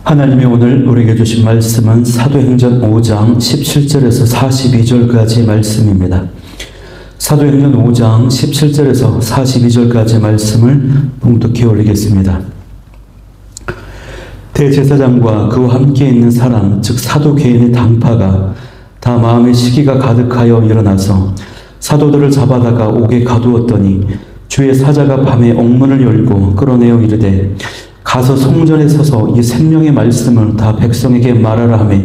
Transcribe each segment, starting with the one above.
하나님이 오늘 우리에게 주신 말씀은 사도행전 5장 17절에서 42절까지의 말씀입니다. 사도행전 5장 17절에서 42절까지의 말씀을 봉독해 올리겠습니다. 대제사장과 그와 함께 있는 사람, 즉 사도개인의 당파가 다 마음의 시기가 가득하여 일어나서 사도들을 잡아다가 옥에 가두었더니 주의 사자가 밤에 옥문을 열고 끌어내어 이르되 가서 성전에 서서 이 생명의 말씀을 다 백성에게 말하라 하며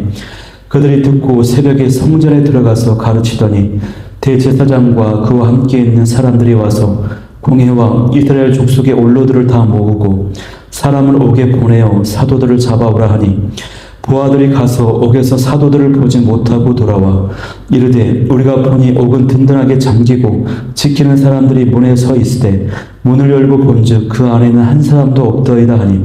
그들이 듣고 새벽에 성전에 들어가서 가르치더니 대제사장과 그와 함께 있는 사람들이 와서 공회와 이스라엘 족속의 원로들을 다 모으고 사람을 옥에 보내어 사도들을 잡아오라 하니 부하들이 가서 옥에서 사도들을 보지 못하고 돌아와 이르되 우리가 보니 옥은 든든하게 잠기고 지키는 사람들이 문에 서 있으되 문을 열고 본즉 그 안에는 한 사람도 없더이다 하니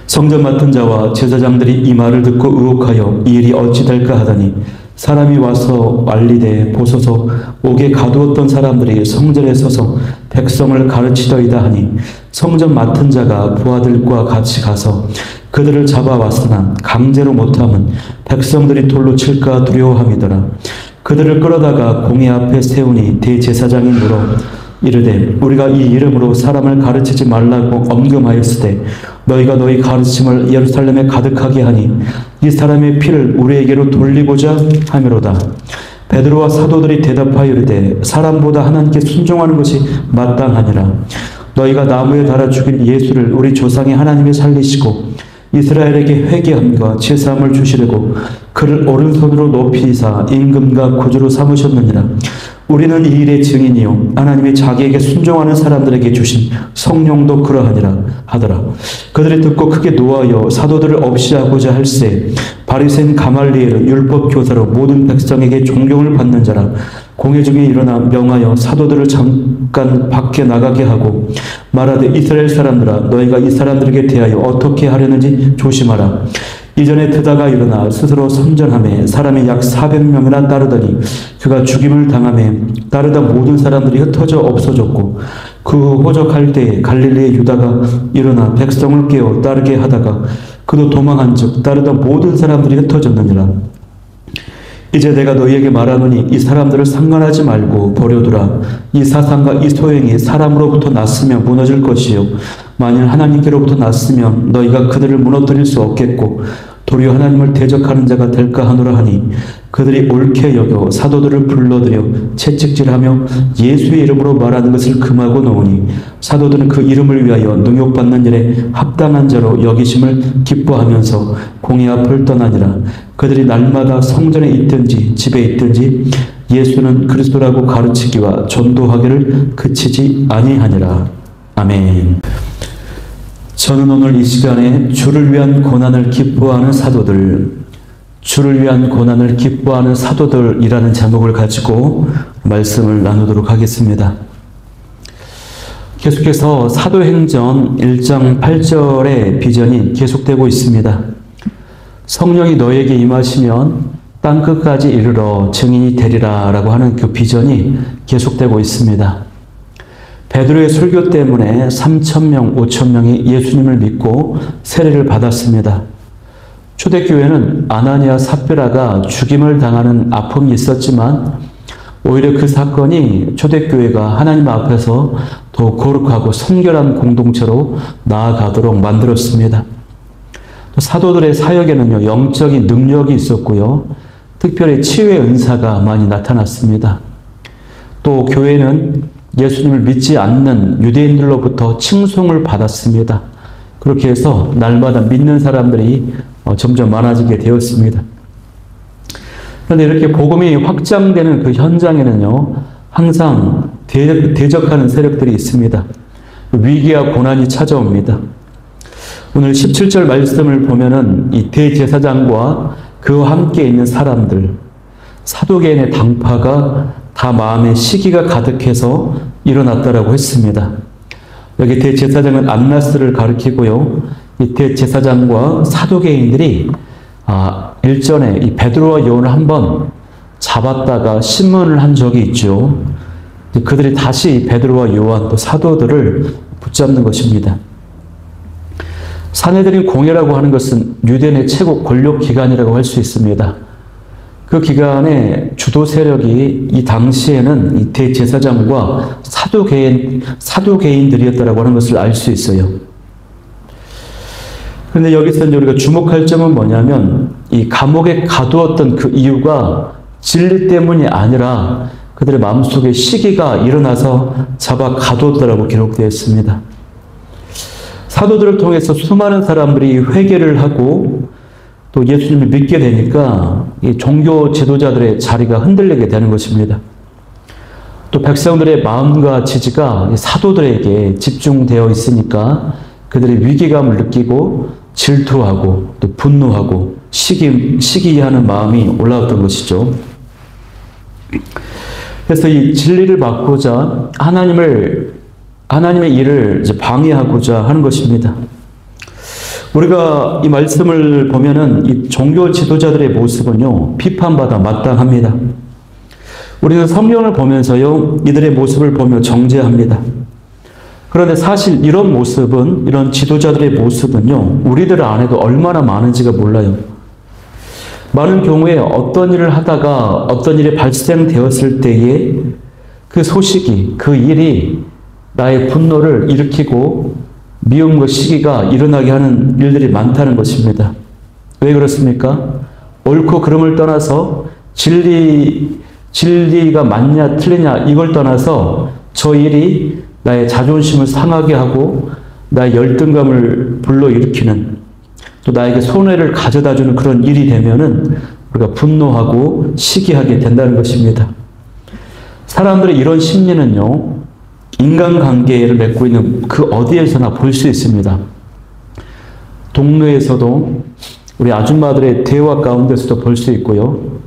성전 맡은 자와 제사장들이 이 말을 듣고 의혹하여 이 일이 어찌 될까 하더니 사람이 와서 알리되 보소서 옥에 가두었던 사람들이 성전에 서서 백성을 가르치더이다 하니 성전 맡은 자가 부하들과 같이 가서 그들을 잡아왔으나 강제로 못함은 백성들이 돌로 칠까 두려워함이더라. 그들을 끌어다가 공회 앞에 세우니 대제사장이 물어 이르되 우리가 이 이름으로 사람을 가르치지 말라고 엄금하였으되 너희가 너희 가르침을 예루살렘에 가득하게 하니 이 사람의 피를 우리에게로 돌리고자 하미로다. 베드로와 사도들이 대답하여 이르되 사람보다 하나님께 순종하는 것이 마땅하니라. 너희가 나무에 달아 죽인 예수를 우리 조상의 하나님이 살리시고 이스라엘에게 회개함과 제사함을 주시려고 그를 오른손으로 높이사 임금과 구주로 삼으셨느니라. 우리는 이 일의 증인이요 하나님이 자기에게 순종하는 사람들에게 주신 성령도 그러하니라 하더라. 그들이 듣고 크게 노하여 사도들을 없이 하고자 할세 바리새인 가말리엘은 율법 교사로 모든 백성에게 존경을 받는 자라. 공회 중에 일어나 명하여 사도들을 잠깐 밖에 나가게 하고 말하되 이스라엘 사람들아 너희가 이 사람들에게 대하여 어떻게 하려는지 조심하라. 이전에 드다가 일어나 스스로 선전하며 사람이 약 400명이나 따르더니 그가 죽임을 당하며 따르다 모든 사람들이 흩어져 없어졌고 그 후 호적할 때에 갈릴리의 유다가 일어나 백성을 깨워 따르게 하다가 그도 도망한 즉 따르다 모든 사람들이 흩어졌느니라. 이제 내가 너희에게 말하노니 이 사람들을 상관하지 말고 버려두라. 이 사상과 이 소행이 사람으로부터 났으면 무너질 것이요 만일 하나님께로부터 났으면 너희가 그들을 무너뜨릴 수 없겠고 도리어 하나님을 대적하는 자가 될까 하노라 하니 그들이 옳게 여겨 사도들을 불러들여 채찍질하며 예수의 이름으로 말하는 것을 금하고 놓으니 사도들은 그 이름을 위하여 능욕받는 일에 합당한 자로 여기심을 기뻐하면서 공회 앞을 떠나니라. 그들이 날마다 성전에 있든지 집에 있든지 예수는 그리스도라고 가르치기와 전도하기를 그치지 아니하니라. 아멘. 저는 오늘 이 시간에 주를 위한 고난을 기뻐하는 사도들, 주를 위한 고난을 기뻐하는 사도들이라는 제목을 가지고 말씀을 나누도록 하겠습니다. 계속해서 사도행전 1장 8절의 비전이 계속되고 있습니다. 성령이 너에게 임하시면 땅끝까지 이르러 증인이 되리라 라고 하는 그 비전이 계속되고 있습니다. 베드로의 설교 때문에 3,000명, 5,000명이 예수님을 믿고 세례를 받았습니다. 초대교회는 아나니아 삽비라가 죽임을 당하는 아픔이 있었지만 오히려 그 사건이 초대교회가 하나님 앞에서 더 거룩하고 성결한 공동체로 나아가도록 만들었습니다. 사도들의 사역에는요, 영적인 능력이 있었고요. 특별히 치유의 은사가 많이 나타났습니다. 또 교회는 예수님을 믿지 않는 유대인들로부터 칭송을 받았습니다. 그렇게 해서 날마다 믿는 사람들이 점점 많아지게 되었습니다. 그런데 이렇게 복음이 확장되는 그 현장에는요, 항상 대적하는 세력들이 있습니다. 위기와 고난이 찾아옵니다. 오늘 17절 말씀을 보면은 이 대제사장과 그와 함께 있는 사람들, 사도개인의 당파가 다 마음에 시기가 가득해서 일어났다라고 했습니다. 여기 대제사장은 안나스를 가리키고요. 이 대제사장과 사도개인들이 일전에 이 베드로와 요한을 한번 잡았다가 신문을 한 적이 있죠. 그들이 다시 베드로와 요한 또 사도들을 붙잡는 것입니다. 사내들인 공회라고 하는 것은 유대인의 최고 권력 기관이라고 할 수 있습니다. 그 기관의 주도 세력이 이 당시에는 이 대제사장과 사두개인들이었다라고 하는 것을 알 수 있어요. 그런데 여기서 우리가 주목할 점은 뭐냐면 이 감옥에 가두었던 그 이유가 진리 때문이 아니라 그들의 마음속에 시기가 일어나서 잡아 가두었다라고 기록되어 있습니다. 사도들을 통해서 수많은 사람들이 회개를 하고 또 예수님을 믿게 되니까 이 종교 지도자들의 자리가 흔들리게 되는 것입니다. 또 백성들의 마음과 지지가 사도들에게 집중되어 있으니까 그들의 위기감을 느끼고 질투하고 또 분노하고 시기하는 마음이 올라왔던 것이죠. 그래서 이 진리를 막고자 하나님의 일을 이제 방해하고자 하는 것입니다. 우리가 이 말씀을 보면은 이 종교 지도자들의 모습은요, 비판받아 마땅합니다. 우리는 성경을 보면서요, 이들의 모습을 보며 정죄합니다. 그런데 사실 이런 지도자들의 모습은요, 우리들 안에도 얼마나 많은지가 몰라요. 많은 경우에 어떤 일을 하다가 어떤 일이 발생되었을 때에 그 소식이, 그 일이 나의 분노를 일으키고 미움과 시기가 일어나게 하는 일들이 많다는 것입니다. 왜 그렇습니까? 옳고 그름을 떠나서 진리가 맞냐 틀리냐 이걸 떠나서 저 일이 나의 자존심을 상하게 하고 나의 열등감을 불러일으키는 또 나에게 손해를 가져다주는 그런 일이 되면은 우리가 분노하고 시기하게 된다는 것입니다. 사람들의 이런 심리는요, 인간관계를 맺고 있는 그 어디에서나 볼 수 있습니다. 동네에서도 우리 아줌마들의 대화 가운데서도 볼 수 있고요.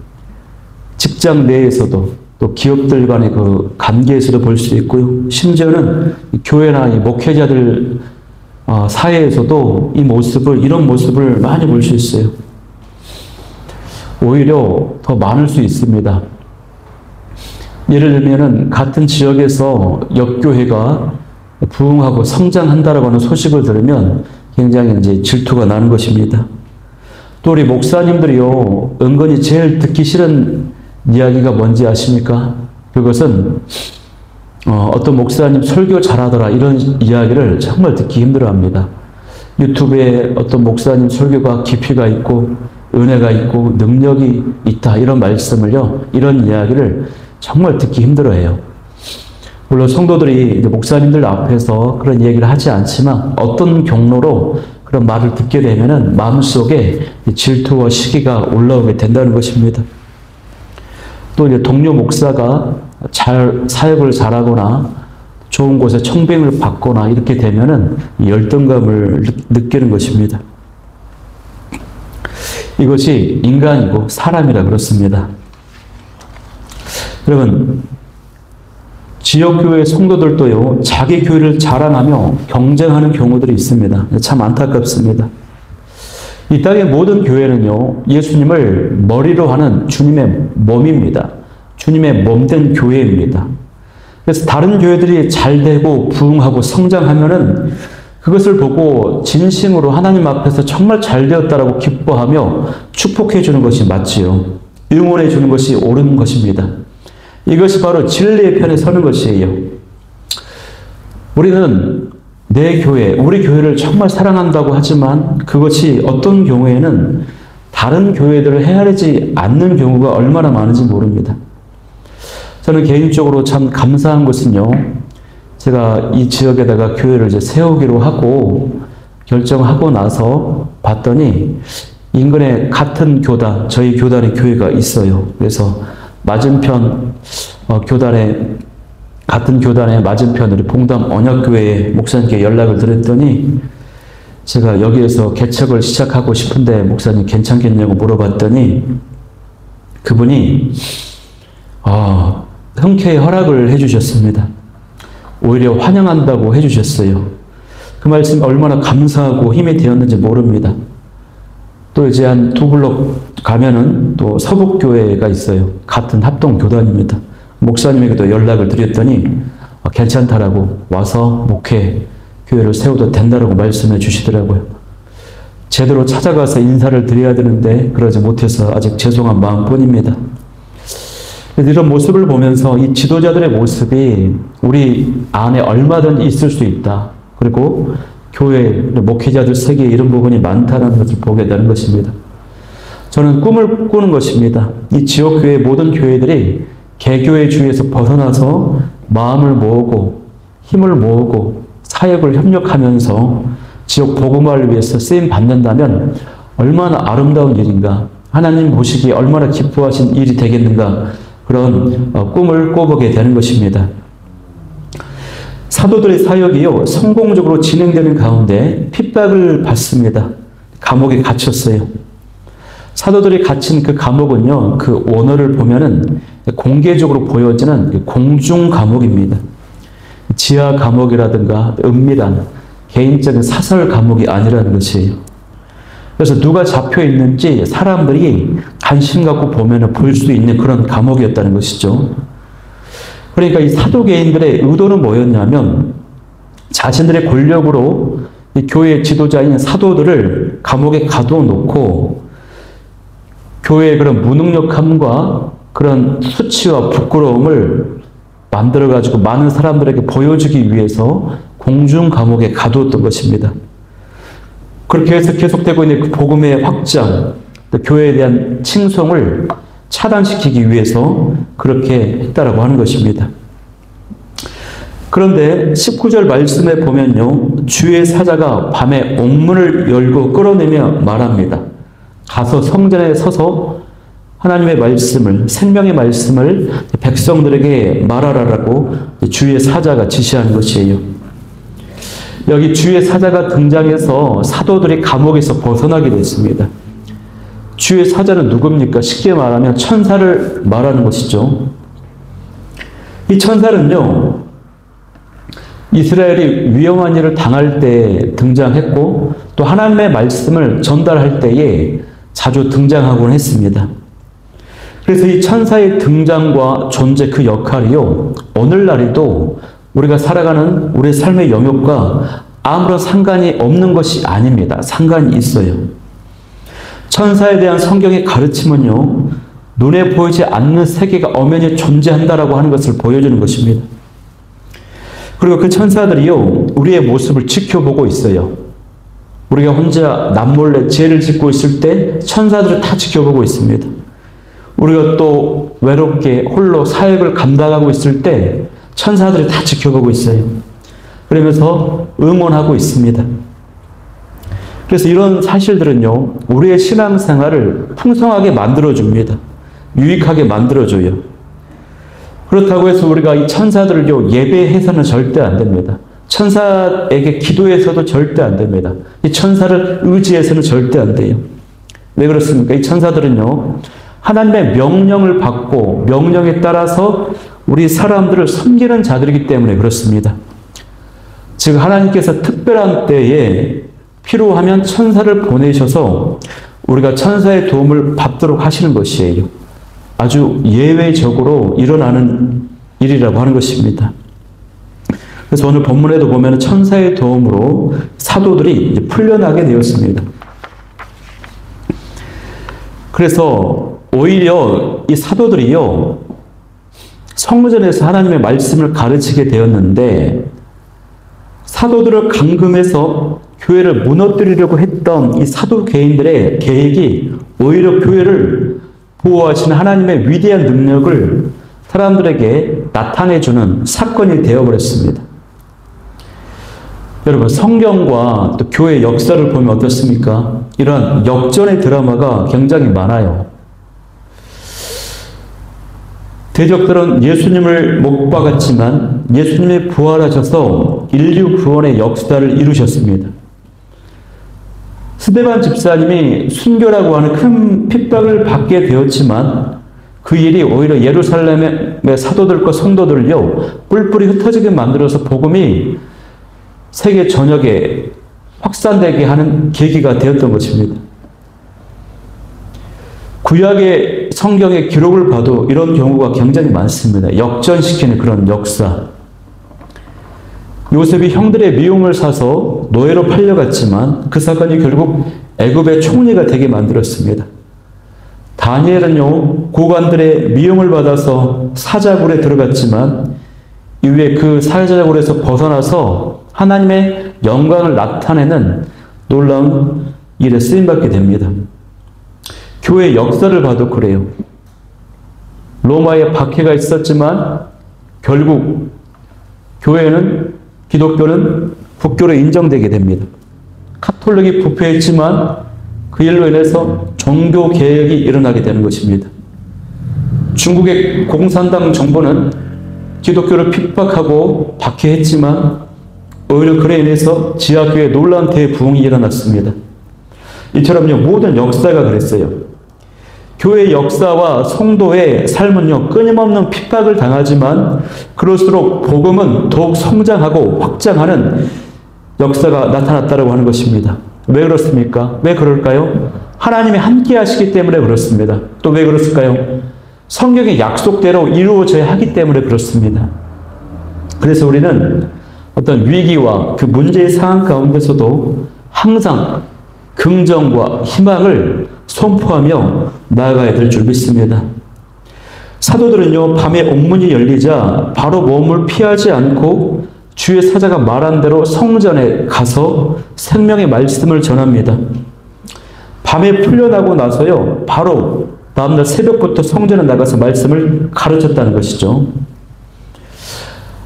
직장 내에서도 또 기업들 간의 그 관계에서도 볼 수 있고요. 심지어는 교회나 이 목회자들 사회에서도 이런 모습을 많이 볼 수 있어요. 오히려 더 많을 수 있습니다. 예를 들면은 같은 지역에서 역교회가 부흥하고 성장한다라고 하는 소식을 들으면 굉장히 이제 질투가 나는 것입니다. 또 우리 목사님들이요, 은근히 제일 듣기 싫은 이야기가 뭔지 아십니까? 그것은 어떤 목사님 설교 잘하더라 이런 이야기를 정말 듣기 힘들어합니다. 유튜브에 어떤 목사님 설교가 깊이가 있고 은혜가 있고 능력이 있다 이런 말씀을요, 이런 이야기를 정말 듣기 힘들어해요. 물론 성도들이 이제 목사님들 앞에서 그런 얘기를 하지 않지만 어떤 경로로 그런 말을 듣게 되면은 마음속에 질투와 시기가 올라오게 된다는 것입니다. 또 이제 동료 목사가 사역을 잘하거나 좋은 곳에 청빙을 받거나 이렇게 되면은 열등감을 느끼는 것입니다. 이것이 인간이고 사람이라 그렇습니다. 여러분, 지역교회 성도들도요, 자기 교회를 자랑하며 경쟁하는 경우들이 있습니다. 참 안타깝습니다. 이 땅의 모든 교회는요, 예수님을 머리로 하는 주님의 몸입니다. 주님의 몸된 교회입니다. 그래서 다른 교회들이 잘 되고 부흥하고 성장하면은 그것을 보고 진심으로 하나님 앞에서 정말 잘 되었다라고 기뻐하며 축복해 주는 것이 맞지요. 응원해 주는 것이 옳은 것입니다. 이것이 바로 진리의 편에 서는 것이에요. 우리는 우리 교회를 정말 사랑한다고 하지만 그것이 어떤 경우에는 다른 교회들을 헤아리지 않는 경우가 얼마나 많은지 모릅니다. 저는 개인적으로 참 감사한 것은요, 제가 이 지역에다가 교회를 이제 세우기로 하고 결정하고 나서 봤더니 인근에 같은 교단, 저희 교단의 교회가 있어요. 그래서 맞은편 같은 교단의 맞은편 우리 봉담 언약교회 목사님께 연락을 드렸더니 제가 여기에서 개척을 시작하고 싶은데 목사님 괜찮겠냐고 물어봤더니 그분이 흔쾌히 허락을 해주셨습니다. 오히려 환영한다고 해주셨어요. 그 말씀이 얼마나 감사하고 힘이 되었는지 모릅니다. 또 이제 한 2블록 가면은 또 서북교회가 있어요. 같은 합동교단입니다. 목사님에게도 연락을 드렸더니 괜찮다라고 와서 교회를 세워도 된다라고 말씀해 주시더라고요. 제대로 찾아가서 인사를 드려야 되는데 그러지 못해서 아직 죄송한 마음뿐입니다. 이런 모습을 보면서 이 지도자들의 모습이 우리 안에 얼마든지 있을 수 있다. 그리고 교회, 목회자들 세계에 이런 부분이 많다는 것을 보게 되는 것입니다. 저는 꿈을 꾸는 것입니다. 이 지역교회 모든 교회들이 개교의 주의에서 벗어나서 마음을 모으고 힘을 모으고 사역을 협력하면서 지역 복음화를 위해서 쓰임 받는다면 얼마나 아름다운 일인가, 하나님 보시기에 얼마나 기뻐하신 일이 되겠는가, 그런 꿈을 꿔보게 되는 것입니다. 사도들의 사역이요, 성공적으로 진행되는 가운데 핍박을 받습니다. 감옥에 갇혔어요. 사도들이 갇힌 그 감옥은요, 그 원어를 보면은 공개적으로 보여지는 공중 감옥입니다. 지하 감옥이라든가 은밀한 개인적인 사설 감옥이 아니라는 것이에요. 그래서 누가 잡혀 있는지 사람들이 관심 갖고 보면 볼 수 있는 그런 감옥이었다는 것이죠. 그러니까 이 사도개인들의 의도는 뭐였냐면 자신들의 권력으로 이 교회의 지도자인 사도들을 감옥에 가둬놓고 교회의 그런 무능력함과 그런 수치와 부끄러움을 만들어가지고 많은 사람들에게 보여주기 위해서 공중 감옥에 가두었던 것입니다. 그렇게 해서 계속되고 있는 그 복음의 확장, 또 교회에 대한 칭송을 차단시키기 위해서 그렇게 했다라고 하는 것입니다. 그런데 19절 말씀에 보면요, 주의 사자가 밤에 옥문을 열고 끌어내며 말합니다. 가서 성전에 서서 하나님의 말씀을, 생명의 말씀을 백성들에게 말하라라고 주의 사자가 지시하는 것이에요. 여기 주의 사자가 등장해서 사도들이 감옥에서 벗어나게 됐습니다. 주의 사자는 누굽니까? 쉽게 말하면 천사를 말하는 것이죠. 이 천사는요, 이스라엘이 위험한 일을 당할 때 등장했고 또 하나님의 말씀을 전달할 때에 자주 등장하곤 했습니다. 그래서 이 천사의 등장과 존재, 그 역할이요, 오늘날에도 우리가 살아가는 우리의 삶의 영역과 아무런 상관이 없는 것이 아닙니다. 상관이 있어요. 천사에 대한 성경의 가르침은요, 눈에 보이지 않는 세계가 엄연히 존재한다라고 하는 것을 보여주는 것입니다. 그리고 그 천사들이요, 우리의 모습을 지켜보고 있어요. 우리가 혼자 남몰래 죄를 짓고 있을 때 천사들은 다 지켜보고 있습니다. 우리가 또 외롭게 홀로 사역을 감당하고 있을 때 천사들이 다 지켜보고 있어요. 그러면서 응원하고 있습니다. 그래서 이런 사실들은요, 우리의 신앙생활을 풍성하게 만들어줍니다. 유익하게 만들어줘요. 그렇다고 해서 우리가 이 천사들을요, 예배해서는 절대 안 됩니다. 천사에게 기도해서도 절대 안 됩니다. 이 천사를 의지해서는 절대 안 돼요. 왜 그렇습니까? 이 천사들은요, 하나님의 명령을 받고 명령에 따라서 우리 사람들을 섬기는 자들이기 때문에 그렇습니다. 즉 하나님께서 특별한 때에 필요하면 천사를 보내셔서 우리가 천사의 도움을 받도록 하시는 것이에요. 아주 예외적으로 일어나는 일이라고 하는 것입니다. 그래서 오늘 본문에도 보면 천사의 도움으로 사도들이 이제 풀려나게 되었습니다. 그래서 오히려 이 사도들이요, 성전에서 하나님의 말씀을 가르치게 되었는데 사도들을 감금해서 교회를 무너뜨리려고 했던 이 사도개인들의 계획이 오히려 교회를 보호하시는 하나님의 위대한 능력을 사람들에게 나타내주는 사건이 되어버렸습니다. 여러분, 성경과 또 교회 역사를 보면 어떻습니까? 이런 역전의 드라마가 굉장히 많아요. 대적들은 예수님을 못 박았지만 예수님이 부활하셔서 인류 구원의 역사를 이루셨습니다. 스데반 집사님이 순교라고 하는 큰 핍박을 받게 되었지만 그 일이 오히려 예루살렘의 사도들과 성도들을요, 뿔뿔이 흩어지게 만들어서 복음이 세계 전역에 확산되게 하는 계기가 되었던 것입니다. 구약의 성경의 기록을 봐도 이런 경우가 굉장히 많습니다. 역전시키는 그런 역사. 요셉이 형들의 미움을 사서 노예로 팔려갔지만 그 사건이 결국 애굽의 총리가 되게 만들었습니다. 다니엘은요, 고관들의 미움을 받아서 사자굴에 들어갔지만 이후에 그 사자굴에서 벗어나서 하나님의 영광을 나타내는 놀라운 일에 쓰임받게 됩니다. 교회 역사를 봐도 그래요. 로마에 박해가 있었지만 결국 교회는, 기독교는 국교로 인정되게 됩니다. 카톨릭이 부패했지만 그 일로 인해서 종교 개혁이 일어나게 되는 것입니다. 중국의 공산당 정부는 기독교를 핍박하고 박해했지만 오히려 그에 인해서 지하교회에 놀라운 대부흥이 일어났습니다. 이처럼요, 모든 역사가 그랬어요. 교회의 역사와 성도의 삶은요, 끊임없는 핍박을 당하지만 그럴수록 복음은 더욱 성장하고 확장하는 역사가 나타났다고 하는 것입니다. 왜 그렇습니까? 왜 그럴까요? 하나님이 함께 하시기 때문에 그렇습니다. 또 왜 그렇을까요? 성경의 약속대로 이루어져야 하기 때문에 그렇습니다. 그래서 우리는 어떤 위기와 그 문제의 상황 가운데서도 항상 긍정과 희망을 선포하며 나아가야 될 줄 믿습니다. 사도들은요, 밤에 옥문이 열리자 바로 몸을 피하지 않고 주의 사자가 말한 대로 성전에 가서 생명의 말씀을 전합니다. 밤에 풀려나고 나서요, 바로 다음날 새벽부터 성전에 나가서 말씀을 가르쳤다는 것이죠.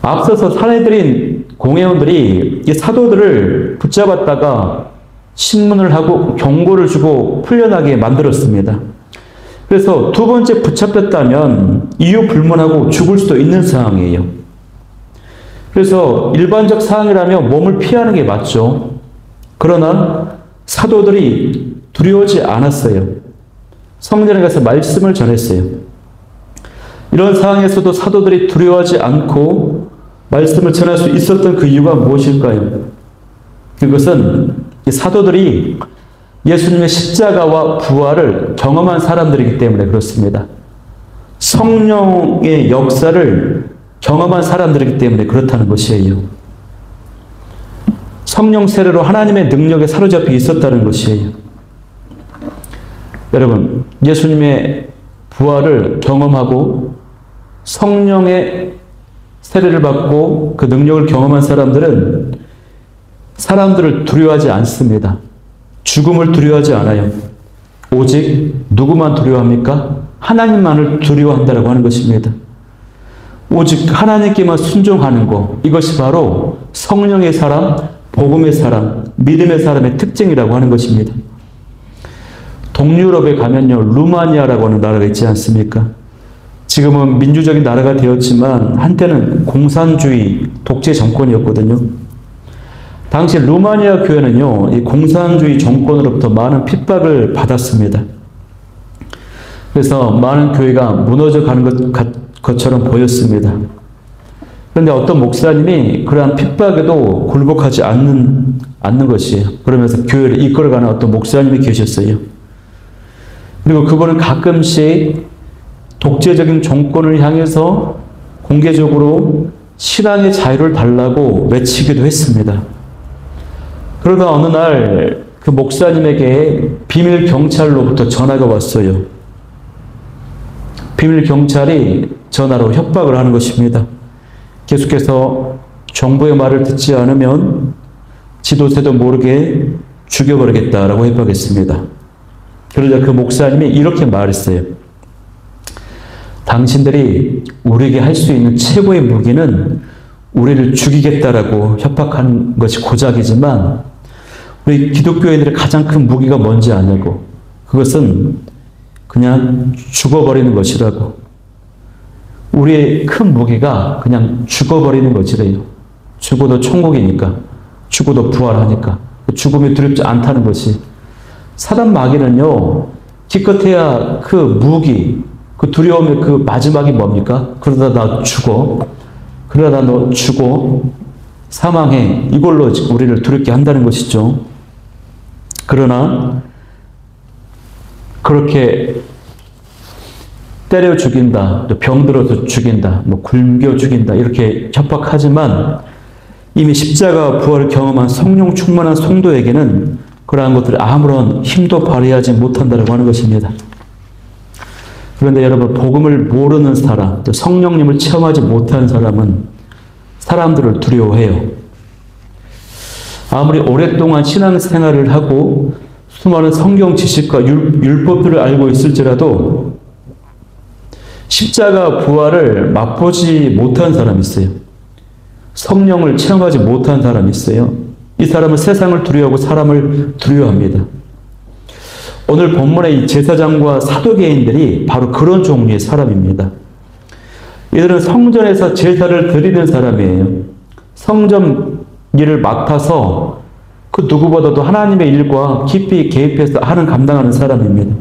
앞서서 사내들인 공회원들이 이 사도들을 붙잡았다가 신문을 하고 경고를 주고 풀려나게 만들었습니다. 그래서 두 번째 붙잡혔다면 이유 불문하고 죽을 수도 있는 상황이에요. 그래서 일반적 상황이라면 몸을 피하는 게 맞죠. 그러나 사도들이 두려워하지 않았어요. 성전에 가서 말씀을 전했어요. 이런 상황에서도 사도들이 두려워하지 않고 말씀을 전할 수 있었던 그 이유가 무엇일까요? 그것은 사도들이 예수님의 십자가와 부활을 경험한 사람들이기 때문에 그렇습니다. 성령의 역사를 경험한 사람들이기 때문에 그렇다는 것이에요. 성령 세례로 하나님의 능력에 사로잡혀 있었다는 것이에요. 여러분, 예수님의 부활을 경험하고 성령의 세례를 받고 그 능력을 경험한 사람들은 사람들을 두려워하지 않습니다. 죽음을 두려워하지 않아요. 오직 누구만 두려워합니까? 하나님만을 두려워한다고 하는 것입니다. 오직 하나님께만 순종하는 것, 이것이 바로 성령의 사람, 복음의 사람, 믿음의 사람의 특징이라고 하는 것입니다. 동유럽에 가면요, 루마니아라고 하는 나라가 있지 않습니까? 지금은 민주적인 나라가 되었지만 한때는 공산주의 독재 정권이었거든요. 당시 루마니아 교회는요, 이 공산주의 정권으로부터 많은 핍박을 받았습니다. 그래서 많은 교회가 무너져 가는 것처럼 보였습니다. 그런데 어떤 목사님이 그러한 핍박에도 굴복하지 않는 것이에요. 그러면서 교회를 이끌어가는 어떤 목사님이 계셨어요. 그리고 그분은 가끔씩 독재적인 정권을 향해서 공개적으로 신앙의 자유를 달라고 외치기도 했습니다. 그러다 어느 날 그 목사님에게 비밀 경찰로부터 전화가 왔어요. 비밀 경찰이 전화로 협박을 하는 것입니다. 계속해서 정부의 말을 듣지 않으면 지도새도 모르게 죽여버리겠다라고 협박했습니다. 그러자 그 목사님이 이렇게 말했어요. 당신들이 우리에게 할 수 있는 최고의 무기는 우리를 죽이겠다라고 협박하는 것이 고작이지만 우리 기독교인들의 가장 큰 무기가 뭔지 아냐고. 그것은 그냥 죽어버리는 것이라고. 우리의 큰 무기가 그냥 죽어버리는 것이래요. 죽어도 천국이니까. 죽어도 부활하니까. 죽음이 두렵지 않다는 것이. 사단 마귀는요, 기껏해야 그 무기, 그 두려움의 그 마지막이 뭡니까? 그러다 나 죽어. 그러다 너 죽어. 사망해. 이걸로 우리를 두렵게 한다는 것이죠. 그러나 그렇게 때려 죽인다, 또 병들어서 죽인다, 뭐 굶겨 죽인다 이렇게 협박하지만 이미 십자가 부활을 경험한 성령 충만한 성도에게는 그러한 것들을 아무런 힘도 발휘하지 못한다고 하는 것입니다. 그런데 여러분, 복음을 모르는 사람, 또 성령님을 체험하지 못한 사람은 사람들을 두려워해요. 아무리 오랫동안 신앙생활을 하고 수많은 성경 지식과 율법들을 알고 있을지라도 십자가 부활을 맛보지 못한 사람이 있어요. 성령을 체험하지 못한 사람이 있어요. 이 사람은 세상을 두려워하고 사람을 두려워합니다. 오늘 본문의 이 제사장과 사두개인들이 바로 그런 종류의 사람입니다. 이들은 성전에서 제사를 드리는 사람이에요. 성전 일을 맡아서 그 누구보다도 하나님의 일과 깊이 개입해서 감당하는 사람입니다.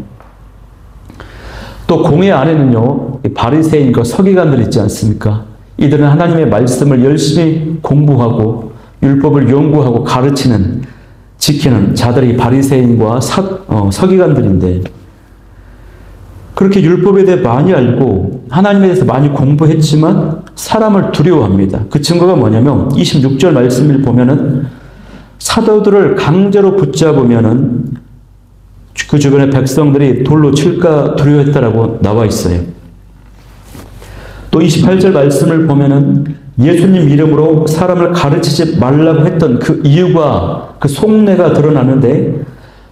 또 공회 안에는요, 바리새인과 서기관들 있지 않습니까? 이들은 하나님의 말씀을 열심히 공부하고 율법을 연구하고 가르치는, 지키는 자들이 바리새인과 서기관들인데, 그렇게 율법에 대해 많이 알고 하나님에 대해서 많이 공부했지만 사람을 두려워합니다. 그 증거가 뭐냐면 26절 말씀을 보면은 사도들을 강제로 붙잡으면은 그 주변의 백성들이 돌로 칠까 두려워했다라고 나와 있어요. 또 28절 말씀을 보면은 예수님 이름으로 사람을 가르치지 말라고 했던 그 이유가, 그 속내가 드러나는데,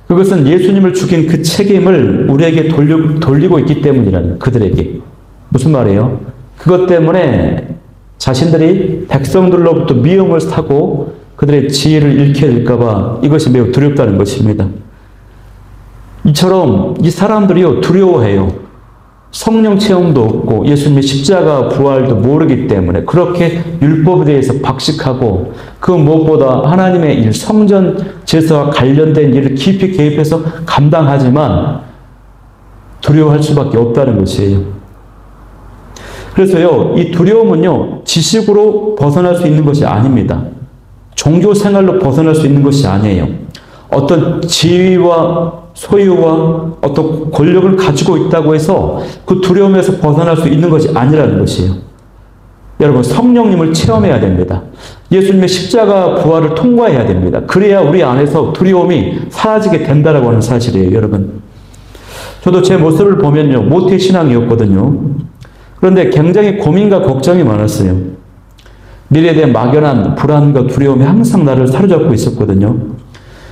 그것은 예수님을 죽인 그 책임을 우리에게 돌리고 있기 때문이라는, 그들에게. 무슨 말이에요? 그것 때문에 자신들이 백성들로부터 미움을 사고 그들의 지혜를 잃게 될까봐 이것이 매우 두렵다는 것입니다. 이처럼 이 사람들이요, 두려워해요. 성령 체험도 없고 예수님의 십자가 부활도 모르기 때문에 그렇게 율법에 대해서 박식하고, 그 무엇보다 하나님의 일, 성전 제사와 관련된 일을 깊이 개입해서 감당하지만 두려워할 수밖에 없다는 것이에요. 그래서요, 이 두려움은요, 지식으로 벗어날 수 있는 것이 아닙니다. 종교 생활로 벗어날 수 있는 것이 아니에요. 어떤 지위와 소유와 어떤 권력을 가지고 있다고 해서 그 두려움에서 벗어날 수 있는 것이 아니라는 것이에요. 여러분, 성령님을 체험해야 됩니다. 예수님의 십자가 부활을 통과해야 됩니다. 그래야 우리 안에서 두려움이 사라지게 된다라고 하는 사실이에요, 여러분. 저도 제 모습을 보면요, 모태신앙이었거든요. 그런데 굉장히 고민과 걱정이 많았어요. 미래에 대한 막연한 불안과 두려움이 항상 나를 사로잡고 있었거든요.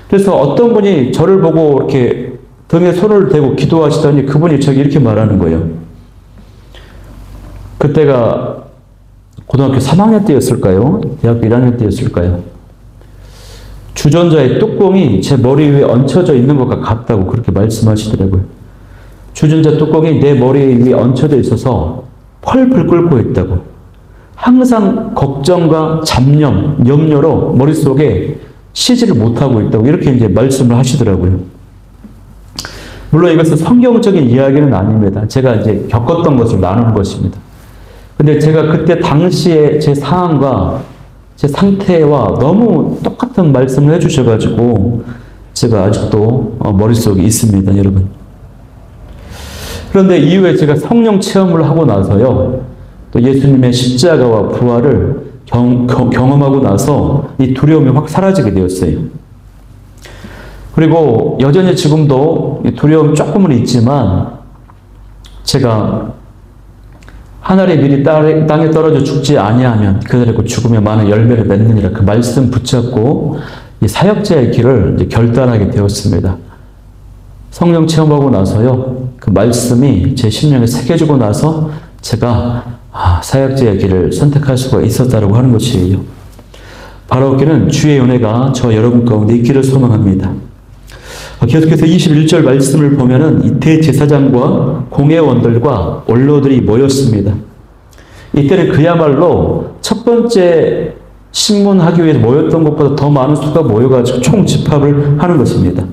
그래서 어떤 분이 저를 보고 이렇게 등에 손을 대고 기도하시더니 그분이 저에게 이렇게 말하는 거예요. 그때가 고등학교 3학년 때였을까요? 대학교 1학년 때였을까요? 주전자의 뚜껑이 제 머리 위에 얹혀져 있는 것과 같다고 그렇게 말씀하시더라고요. 주전자 뚜껑이 내 머리 위에 얹혀져 있어서 펄펄 끓고 있다고. 항상 걱정과 잡념, 염려로 머릿속에 쉬지를 못하고 있다고 이렇게 이제 말씀을 하시더라고요. 물론 이것은 성경적인 이야기는 아닙니다. 제가 이제 겪었던 것을 나누는 것입니다. 근데 제가 그때 당시에 제 상황과 제 상태와 너무 똑같은 말씀을 해주셔가지고 제가 아직도 머릿속에 있습니다, 여러분. 그런데 이후에 제가 성령 체험을 하고 나서요, 또 예수님의 십자가와 부활을 경험하고 나서 이 두려움이 확 사라지게 되었어요. 그리고 여전히 지금도 두려움 조금은 있지만, 제가 하늘의 밀이 땅에 떨어져 죽지 아니하면 그들의 죽음에 많은 열매를 맺느니라, 그 말씀 붙잡고 이 사역자의 길을 이제 결단하게 되었습니다. 성령 체험하고 나서요, 그 말씀이 제 심령에 새겨지고 나서 제가 사역자의 길을 선택할 수가 있었다고 하는 것이에요. 바라옵기는 주의 은혜가 저 여러분 가운데 있기를 소망합니다. 계속해서 21절 말씀을 보면은 이 대제사장과 공회원들과 원로들이 모였습니다. 이때는 그야말로 첫 번째 신문하기 위해서 모였던 것보다 더 많은 수가 모여가지고 총 집합을 하는 것입니다.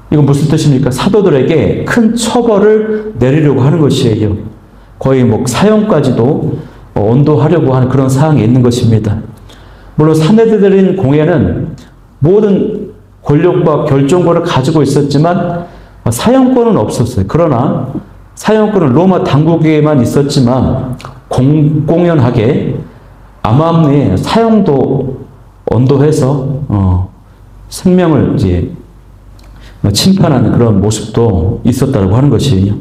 이건 무슨 뜻입니까? 사도들에게 큰 처벌을 내리려고 하는 것이에요. 거의 사형까지도 언도하려고 하는 그런 상황이 있는 것입니다. 물론 사내들인 공회는 모든 권력과 결정권을 가지고 있었지만 사형권은 없었어요. 그러나 사형권은 로마 당국에만 있었지만 공공연하게 암암리에 사형도 언도해서 생명을 이제 침판하는 그런 모습도 있었다고 하는 것이에요.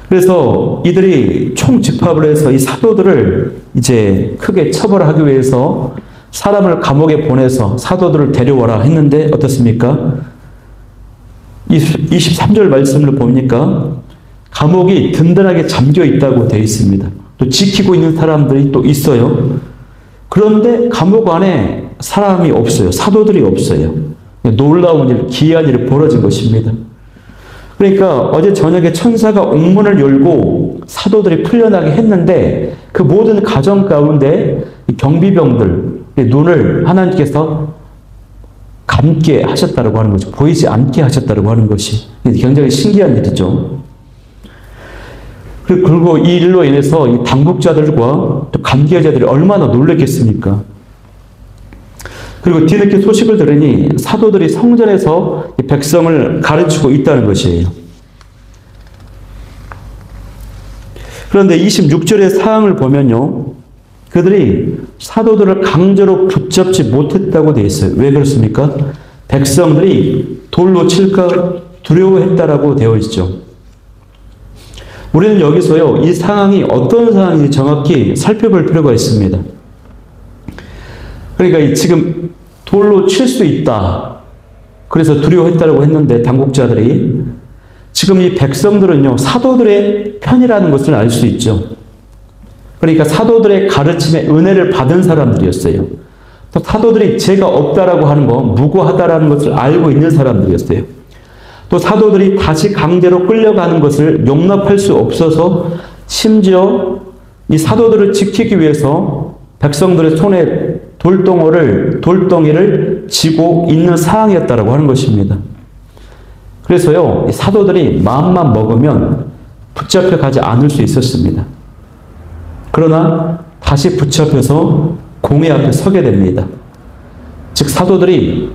그래서 이들이 총집합을 해서 이 사도들을 이제 크게 처벌하기 위해서 사람을 감옥에 보내서 사도들을 데려와라 했는데 어떻습니까? 23절 말씀을 보니까 감옥이 든든하게 잠겨 있다고 되어 있습니다. 또 지키고 있는 사람들이 또 있어요. 그런데 감옥 안에 사람이 없어요. 사도들이 없어요. 놀라운 일, 기이한 일이 벌어진 것입니다. 그러니까 어제 저녁에 천사가 옥문을 열고 사도들이 풀려나게 했는데 그 모든 가정 가운데 경비병들 눈을 하나님께서 감게 하셨다고 하는 거죠. 보이지 않게 하셨다고 하는 것이 굉장히 신기한 일이죠. 그리고 이 일로 인해서 이 당국자들과 또 감계자들이 얼마나 놀랐겠습니까? 그리고 뒤늦게 소식을 들으니 사도들이 성전에서 이 백성을 가르치고 있다는 것이에요. 그런데 26절의 사항을 보면요. 그들이 사도들을 강제로 붙잡지 못했다고 되어 있어요. 왜 그렇습니까? 백성들이 돌로 칠까 두려워했다라고 되어 있죠. 우리는 여기서요, 이 상황이 어떤 상황인지 정확히 살펴볼 필요가 있습니다. 그러니까 지금 돌로 칠 수 있다. 그래서 두려워했다고 했는데 당국자들이 지금 이 백성들은요, 사도들의 편이라는 것을 알 수 있죠. 그러니까 사도들의 가르침에 은혜를 받은 사람들이었어요. 또 사도들이 죄가 없다라고 하는 거, 무고하다라는 것을 알고 있는 사람들이었어요. 또 사도들이 다시 강제로 끌려가는 것을 용납할 수 없어서 심지어 이 사도들을 지키기 위해서 백성들의 손에 돌덩이를 쥐고 있는 상황이었다라고 하는 것입니다. 그래서요, 이 사도들이 마음만 먹으면 붙잡혀 가지 않을 수 있었습니다. 그러나 다시 붙잡혀서 공회 앞에 서게 됩니다. 즉 사도들이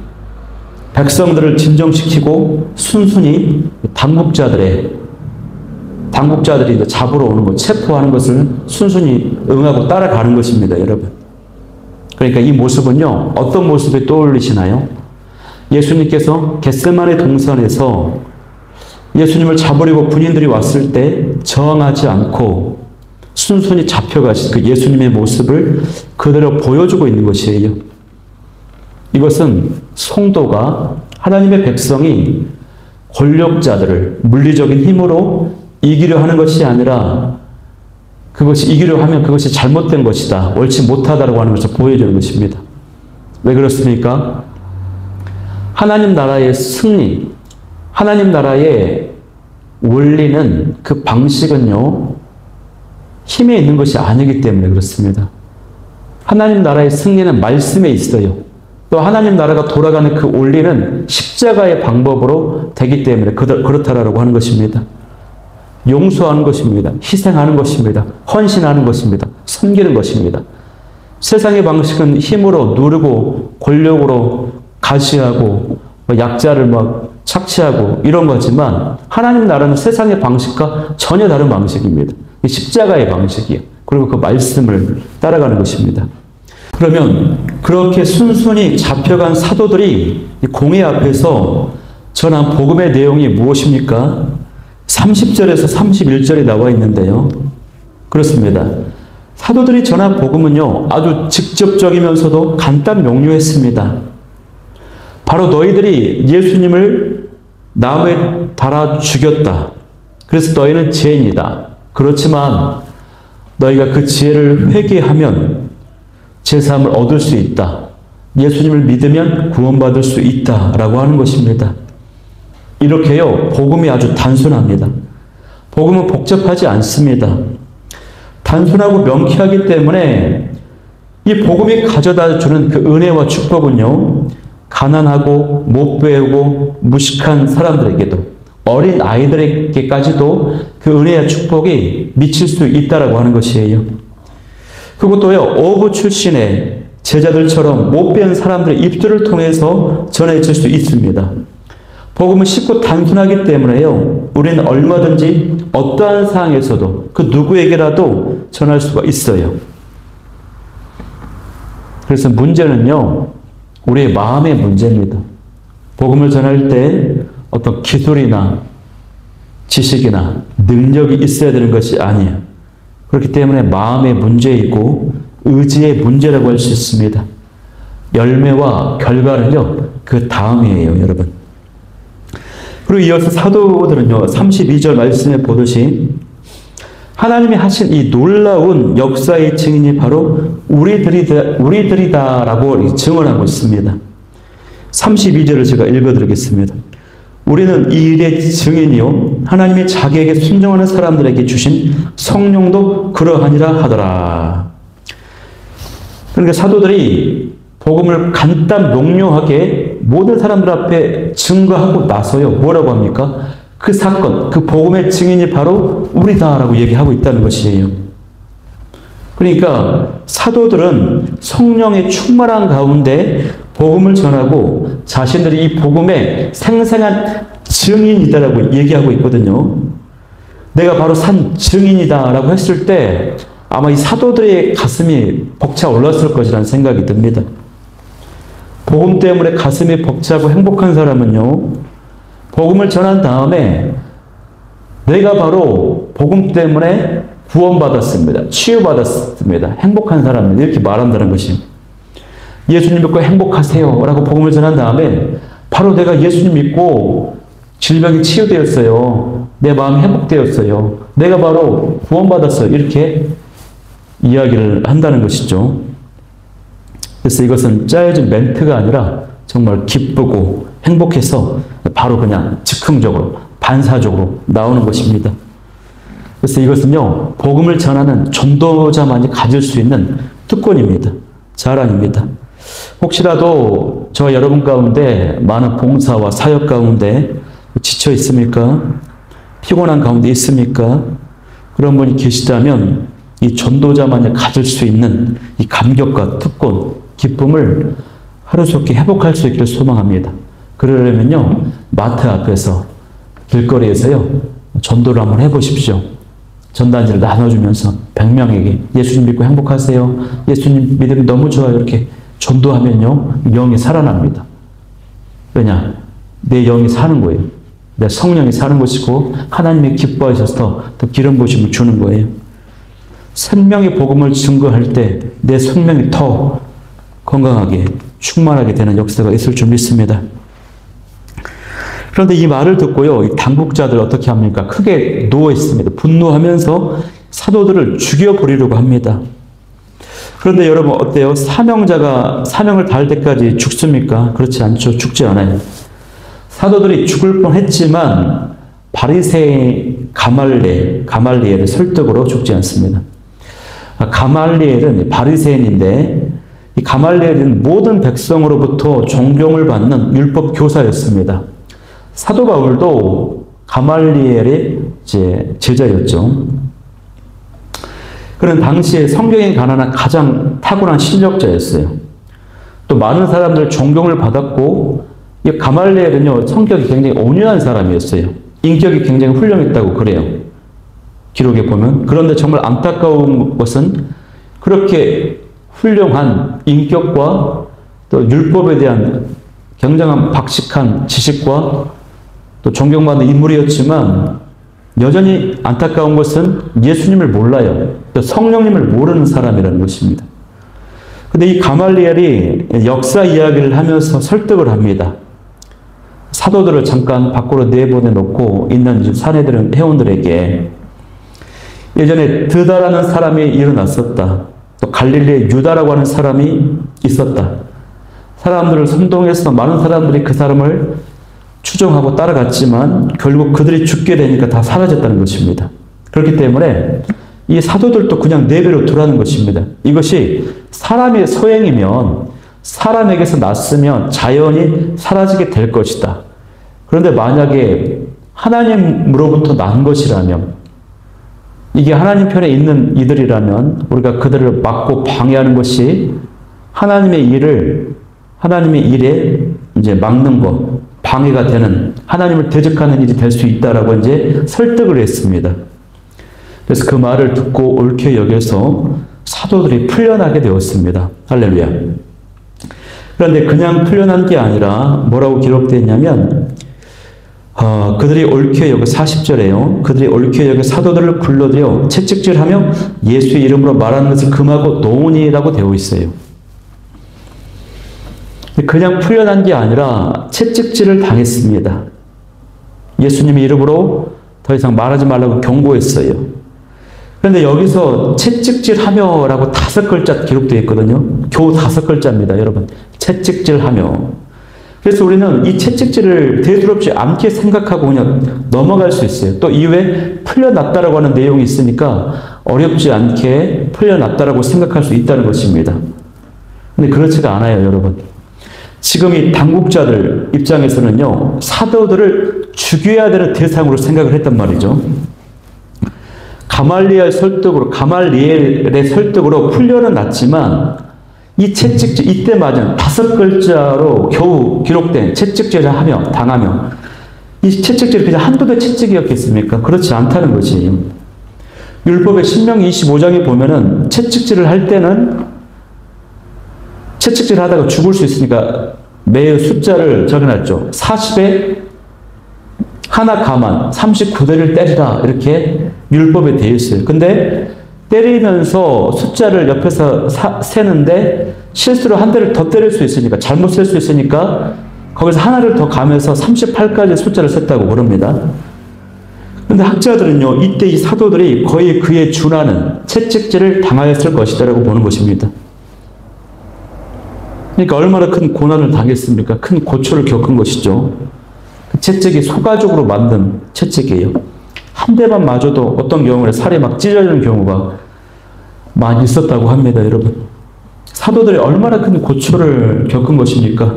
백성들을 진정시키고 순순히 당국자들이 잡으러 오는 것, 체포하는 것을 순순히 응하고 따라가는 것입니다, 여러분. 그러니까 이 모습은요, 어떤 모습을 떠올리시나요? 예수님께서 겟세마네 동산에서 예수님을 잡으려고 군인들이 왔을 때 저항하지 않고 순순히 잡혀가신 그 예수님의 모습을 그대로 보여주고 있는 것이에요. 이것은 성도가 하나님의 백성이 권력자들을 물리적인 힘으로 이기려 하는 것이 아니라 그것이 이기려 하면 그것이 잘못된 것이다. 옳지 못하다라고 하는 것을 보여주는 것입니다. 왜 그렇습니까? 하나님 나라의 승리, 하나님 나라의 원리는 그 방식은요, 힘에 있는 것이 아니기 때문에 그렇습니다. 하나님 나라의 승리는 말씀에 있어요. 또 하나님 나라가 돌아가는 그 원리는 십자가의 방법으로 되기 때문에 그렇다라고 하는 것입니다. 용서하는 것입니다. 희생하는 것입니다. 헌신하는 것입니다. 섬기는 것입니다. 세상의 방식은 힘으로 누르고 권력으로 가시하고 약자를 착취하고 이런 거지만 하나님 나라는 세상의 방식과 전혀 다른 방식입니다. 십자가의 방식이에요. 그리고 그 말씀을 따라가는 것입니다. 그러면 그렇게 순순히 잡혀간 사도들이 공회 앞에서 전한 복음의 내용이 무엇입니까? 30절에서 31절에 나와 있는데요. 그렇습니다. 사도들이 전한 복음은요, 아주 직접적이면서도 간단 명료했습니다. 바로 너희들이 예수님을 나무에 달아 죽였다. 그래서 너희는 죄인이다. 그렇지만 너희가 그 죄를 회개하면 제사함을 얻을 수 있다. 예수님을 믿으면 구원받을 수 있다라고 하는 것입니다. 이렇게요, 복음이 아주 단순합니다. 복음은 복잡하지 않습니다. 단순하고 명쾌하기 때문에 이 복음이 가져다 주는 그 은혜와 축복은요, 가난하고 못 배우고 무식한 사람들에게도 어린 아이들에게까지도 그 은혜와 축복이 미칠 수 있다라고 하는 것이에요. 그것도요, 어부 출신의 제자들처럼 못 배운 사람들의 입술을 통해서 전해질 수 있습니다. 복음은 쉽고 단순하기 때문에요, 우리는 얼마든지 어떠한 상황에서도 그 누구에게라도 전할 수가 있어요. 그래서 문제는요, 우리의 마음의 문제입니다. 복음을 전할 때 어떤 기술이나 지식이나 능력이 있어야 되는 것이 아니에요. 그렇기 때문에 마음의 문제이고 의지의 문제라고 할 수 있습니다. 열매와 결과는요, 그 다음이에요, 여러분. 그리고 이어서 사도들은요, 32절 말씀에 보듯이 하나님이 하신 이 놀라운 역사의 증인이 바로 우리들이다라고 증언하고 있습니다. 32절을 제가 읽어드리겠습니다. 우리는 이 일의 증인이요 하나님이 자기에게 순종하는 사람들에게 주신 성령도 그러하니라 하더라. 그러니까 사도들이 복음을 간단 명료하게 모든 사람들 앞에 증거하고 나서요, 뭐라고 합니까? 그 사건, 그 복음의 증인이 바로 우리다라고 얘기하고 있다는 것이에요. 그러니까 사도들은 성령의 충만한 가운데 복음을 전하고 자신들이 이 복음의 생생한 증인이다라고 얘기하고 있거든요. 내가 바로 산 증인이다라고 했을 때 아마 이 사도들의 가슴이 벅차 올랐을 것이라는 생각이 듭니다. 복음 때문에 가슴이 벅차고 행복한 사람은요, 복음을 전한 다음에 내가 바로 복음 때문에 구원받았습니다. 치유받았습니다. 행복한 사람입니다. 이렇게 말한다는 것입니다. 예수님 믿고 행복하세요 라고 복음을 전한 다음에 바로 내가 예수님 믿고 질병이 치유되었어요. 내 마음이 회복되었어요. 내가 바로 구원받았어요. 이렇게 이야기를 한다는 것이죠. 그래서 이것은 짜여진 멘트가 아니라 정말 기쁘고 행복해서 바로 그냥 즉흥적으로 반사적으로 나오는 것입니다. 그래서 이것은요, 복음을 전하는 전도자만이 가질 수 있는 특권입니다. 자랑입니다. 혹시라도 저와 여러분 가운데 많은 봉사와 사역 가운데 지쳐 있습니까? 피곤한 가운데 있습니까? 그런 분이 계시다면 이 전도자만이 가질 수 있는 이 감격과 특권, 기쁨을 하루속히 회복할 수 있기를 소망합니다. 그러려면요, 마트 앞에서 길거리에서요, 전도를 한번 해보십시오. 전단지를 나눠주면서 100명에게 예수님 믿고 행복하세요. 예수님 믿음이 너무 좋아요. 이렇게 전도하면요, 영이 살아납니다. 왜냐? 내 영이 사는 거예요. 내 성령이 사는 것이고 하나님이 기뻐하셔서 더 기름 부으심을 주는 거예요. 생명의 복음을 증거할 때 내 생명이 더 건강하게 충만하게 되는 역사가 있을 줄 믿습니다. 그런데 이 말을 듣고요, 이 당국자들 어떻게 합니까? 크게 누워 있습니다. 분노하면서 사도들을 죽여버리려고 합니다. 그런데 여러분 어때요? 사명자가 사명을 다할 때까지 죽습니까? 그렇지 않죠. 죽지 않아요. 사도들이 죽을 뻔했지만 바리새인 가말리엘의 설득으로 죽지 않습니다. 가말리엘은 바리새인인데 이 가말리엘은 모든 백성으로부터 존경을 받는 율법 교사였습니다. 사도 바울도 가말리엘의 제자였죠. 그는 당시에 성경에 관한 가장 탁월한 실력자였어요. 또 많은 사람들 존경을 받았고, 이 가말리엘은요, 성격이 굉장히 온유한 사람이었어요. 인격이 굉장히 훌륭했다고 그래요. 기록에 보면. 그런데 정말 안타까운 것은 그렇게 훌륭한 인격과 또 율법에 대한 굉장한 박식한 지식과 또 존경받는 인물이었지만 여전히 안타까운 것은 예수님을 몰라요. 또 성령님을 모르는 사람이라는 것입니다. 근데 이 가말리엘이 역사 이야기를 하면서 설득을 합니다. 사도들을 잠깐 밖으로 내보내놓고 있는 사내들은 회원들에게 예전에 드다라는 사람이 일어났었다. 또 갈릴리의 유다라고 하는 사람이 있었다. 사람들을 선동해서 많은 사람들이 그 사람을 추종하고 따라갔지만 결국 그들이 죽게 되니까 다 사라졌다는 것입니다. 그렇기 때문에 이 사도들도 그냥 내버려 두라는 것입니다. 이것이 사람의 소행이면 사람에게서 났으면 자연히 사라지게 될 것이다. 그런데 만약에 하나님으로부터 난 것이라면, 이게 하나님 편에 있는 이들이라면 우리가 그들을 막고 방해하는 것이 하나님의 일에 이제 막는 것, 방해가 되는, 하나님을 대적하는 일이 될 수 있다라고 이제 설득을 했습니다. 그래서 그 말을 듣고 옳게 여겨서 사도들이 풀려나게 되었습니다. 할렐루야. 그런데 그냥 풀려난 게 아니라 뭐라고 기록되어 있냐면 그들이 옳게 여겨 40절에요. 그들이 옳게 여겨 사도들을 불러들여 채찍질하며 예수의 이름으로 말하는 것을 금하고 노니라고 되어 있어요. 그냥 풀려난 게 아니라 채찍질을 당했습니다. 예수님의 이름으로 더 이상 말하지 말라고 경고했어요. 그런데 여기서 채찍질하며 라고 5글자 기록되어 있거든요. 겨우 5글자입니다, 여러분. 채찍질하며. 그래서 우리는 이 채찍질을 대수롭지 않게 생각하고 그냥 넘어갈 수 있어요. 또 이후에 풀려났다라고 하는 내용이 있으니까 어렵지 않게 풀려났다라고 생각할 수 있다는 것입니다. 근데 그렇지가 않아요, 여러분. 지금 이 당국자들 입장에서는요, 사도들을 죽여야 되는 대상으로 생각을 했단 말이죠. 가말리엘의 설득으로 풀려는 났지만 이 채찍질, 이때 맞은 5글자로 겨우 기록된 채찍질을 당하며 이 채찍질이 그냥 한두 대 채찍이었겠습니까? 그렇지 않다는 것이에요. 율법의 신명기 25장에 보면은 채찍질을 할 때는 채찍질 하다가 죽을 수 있으니까 매의 숫자를 적어놨죠. 40에 하나 가만 39대를 때리라 이렇게 율법에 되어 있어요. 근데 때리면서 숫자를 옆에서 세는데 실수로 한 대를 더 때릴 수 있으니까 잘못 셀 수 있으니까 거기서 하나를 더 가면서 38까지 숫자를 셌다고 그럽니다. 그런데 학자들은요, 이때 이 사도들이 거의 그에 준하는 채찍질을 당하였을 것이다라고 보는 것입니다. 그러니까 얼마나 큰 고난을 당했습니까? 큰 고초를 겪은 것이죠. 그 채찍이 소가죽으로 만든 채찍이에요. 한 대만 맞아도 어떤 경우에 살이 막 찢어지는 경우가 많이 있었다고 합니다, 여러분. 사도들이 얼마나 큰 고초를 겪은 것입니까?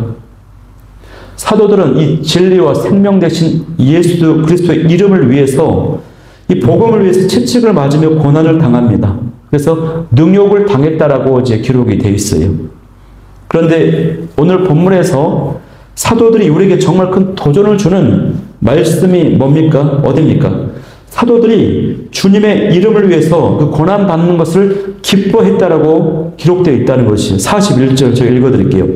사도들은 이 진리와 생명 대신 예수 그리스도의 이름을 위해서, 이 복음을 위해서 채찍을 맞으며 고난을 당합니다. 그래서 능욕을 당했다라고 이제 기록이 되어 있어요. 그런데 오늘 본문에서 사도들이 우리에게 정말 큰 도전을 주는 말씀이 뭡니까? 어디입니까? 사도들이 주님의 이름을 위해서 그 고난받는 것을 기뻐했다라고 기록되어 있다는 것이에요. 41절 제가 읽어드릴게요.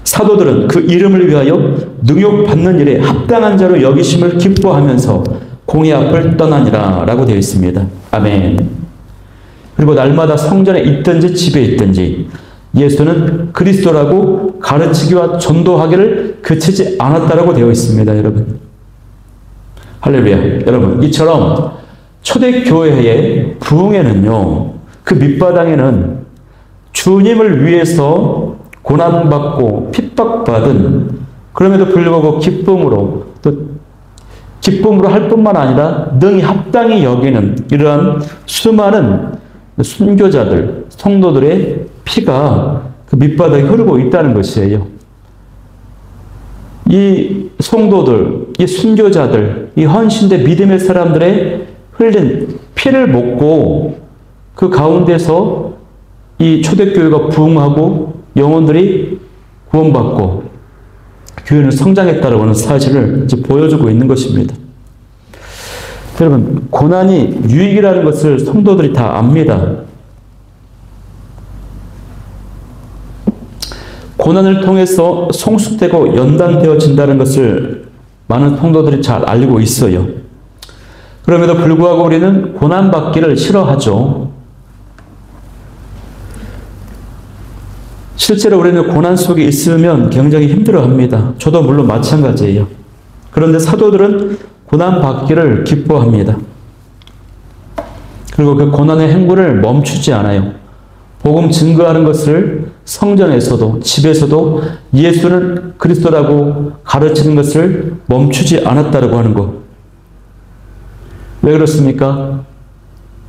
사도들은 그 이름을 위하여 능욕받는 일에 합당한 자로 여기심을 기뻐하면서 공의 앞을 떠나니라 라고 되어 있습니다. 아멘. 그리고 날마다 성전에 있든지 집에 있든지 예수는 그리스도라고 가르치기와 전도하기를 그치지 않았다라고 되어 있습니다, 여러분. 할렐루야. 여러분, 이처럼 초대교회의 부흥에는요, 그 밑바닥에는 주님을 위해서 고난받고 핍박받은, 그럼에도 불구하고 기쁨으로 할 뿐만 아니라 능히 합당히 여기는 이러한 수많은 순교자들, 성도들의 피가 그 밑바닥에 흐르고 있다는 것이에요. 이 성도들, 이 순교자들, 이 헌신대 믿음의 사람들의 흘린 피를 먹고 그 가운데서 이 초대교회가 부흥하고 영혼들이 구원받고 교회는 성장했다고 하는 사실을 이제 보여주고 있는 것입니다. 여러분, 고난이 유익이라는 것을 성도들이 다 압니다. 고난을 통해서 성숙되고 연단되어진다는 것을 많은 성도들이 잘 알고 있어요. 그럼에도 불구하고 우리는 고난받기를 싫어하죠. 실제로 우리는 고난 속에 있으면 굉장히 힘들어합니다. 저도 물론 마찬가지예요. 그런데 사도들은 고난받기를 기뻐합니다. 그리고 그 고난의 행군을 멈추지 않아요. 복음 증거하는 것을 성전에서도 집에서도 예수는 그리스도라고 가르치는 것을 멈추지 않았다라고 하는 것. 왜 그렇습니까?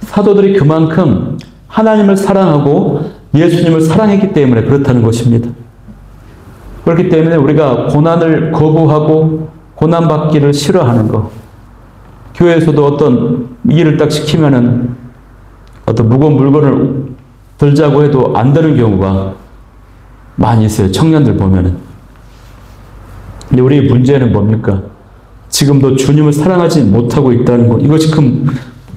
사도들이 그만큼 하나님을 사랑하고 예수님을 사랑했기 때문에 그렇다는 것입니다. 그렇기 때문에 우리가 고난을 거부하고 고난받기를 싫어하는 것. 교회에서도 어떤 일을 딱 시키면은 어떤 무거운 물건을 들자고 해도 안 되는 경우가 많이 있어요. 청년들 보면은. 근데 우리의 문제는 뭡니까? 지금도 주님을 사랑하지 못하고 있다는 것. 이것이 큰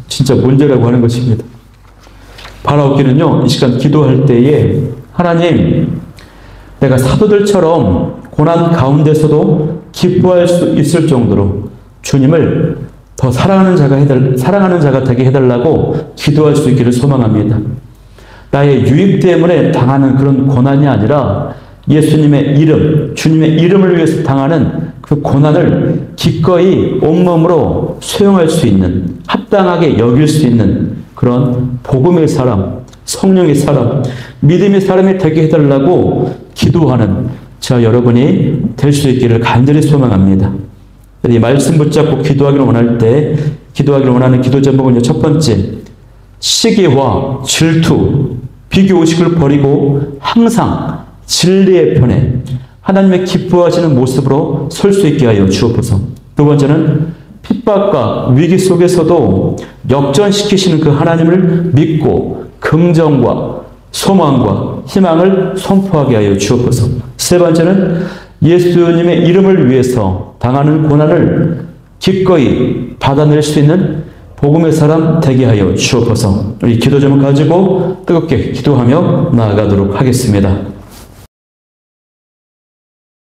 진짜 문제라고 하는 것입니다. 바라옵기는요, 이 시간 기도할 때에 하나님, 내가 사도들처럼 고난 가운데서도 기뻐할 수 있을 정도로 주님을 더 사랑하는 자가 되게 해달라고 기도할 수 있기를 소망합니다. 나의 유익 때문에 당하는 그런 고난이 아니라 예수님의 이름, 주님의 이름을 위해서 당하는 그 고난을 기꺼이 온몸으로 수용할 수 있는, 합당하게 여길 수 있는 그런 복음의 사람, 성령의 사람, 믿음의 사람이 되게 해달라고 기도하는 저와 여러분이 될 수 있기를 간절히 소망합니다. 이 말씀 붙잡고 기도하기를 원하는 기도 제목은요, 첫 번째, 시기와 질투, 비교 의식을 버리고 항상 진리의 편에 하나님의 기뻐하시는 모습으로 설 수 있게 하여 주옵소서. 두 번째는 핍박과 위기 속에서도 역전시키시는 그 하나님을 믿고 긍정과 소망과 희망을 선포하게 하여 주옵소서. 세 번째는 예수님의 이름을 위해서 당하는 고난을 기꺼이 받아낼 수 있는 복음의 사람 되게 하여 주옵소서. 우리 기도 제목 가지고 뜨겁게 기도하며 나아가도록 하겠습니다.